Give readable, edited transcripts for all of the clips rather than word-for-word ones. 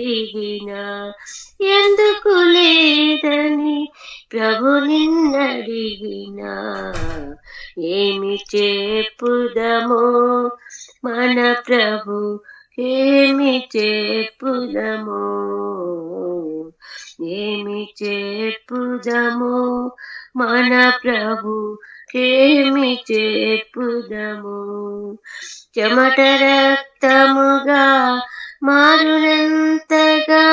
తిరిగిన ఎందుకు లేదని ప్రభు నిన్నడిగిన ఏమి చెప్పుదమో మన ప్రభు ఏమి చెప్పుదమో ఏమి చెప్పుదమో మన ప్రభు ఏమి చెప్పుదము చెమట రక్తముగా మారునంతగా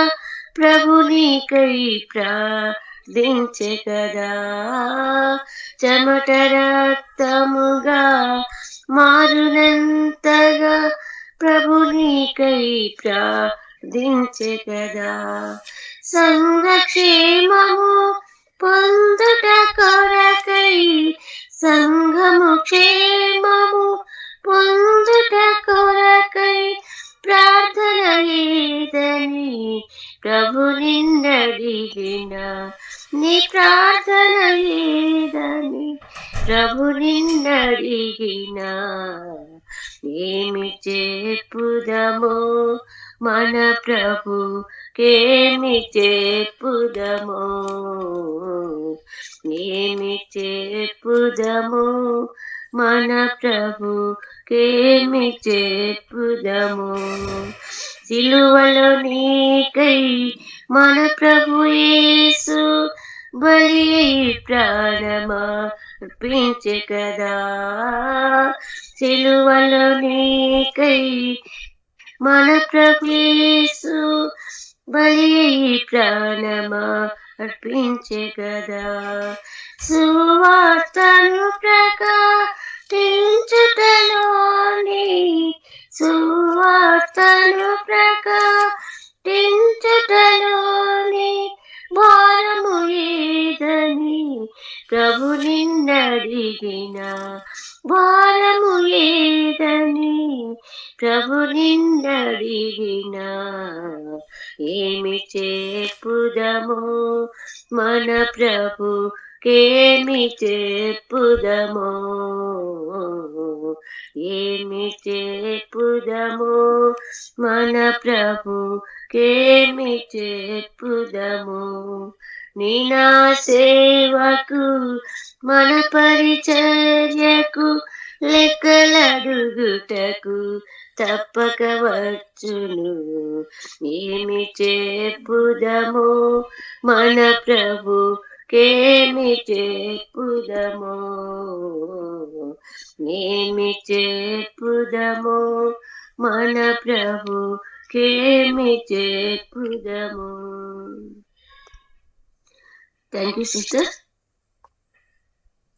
ప్రభునికై ప్రార్థించె కదా చెమట రక్తముగా మారునంతగా ప్రభునికై ప్రార్థించె కదా సంఘక్షేమము పొందుట కొరకై సంఘము క్షేమము పొందుట కొరకై ప్రార్థన ఏదని ప్రభు నిన్నడిగిన నీ ప్రార్థన ఏదని ప్రభు నిన్నడిగిన ఏమి చెప్పుదమో మన ప్రభు కేమి చెప్పుదమో ఏమి చెప్పుదమో మన ప్రభు కేమి చెప్పుదము సిలువలో నీకై మన ప్రభు యేసు బలి ప్రాణమర్పించె కదా సిలువలో నీకై మన ప్రభు యేసు బలి ప్రాణమర్పించె కదా సువార్తను ప్రకటించుటలోని సువార్తను ప్రకటించుటలోని భారము ఏదని ప్రభు నిన్నడిగిన భారము ఏదని ప్రభు నిన్నడిగిన ఏమి చెప్పుదమో మన ప్రభు కేమి చెప్పుదమో ఏమి చెప్పుదమో మన ప్రభు కేమి చెప్పుదము నీ నా సేవకు మన పరిచర్యకు లెక్కలడుగుటకు తప్పక వచ్చును ఏమి చెప్పుదమో మన ప్రభు కేమి చెప్పుదమో ఏమి చెప్పుదమో మన ప్రభు కేమి చెప్పుదమో. Thank you sister.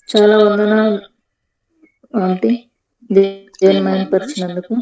చాలా వందనాలు ఆంటీ దేవుని మహిమపరిచినందుకు.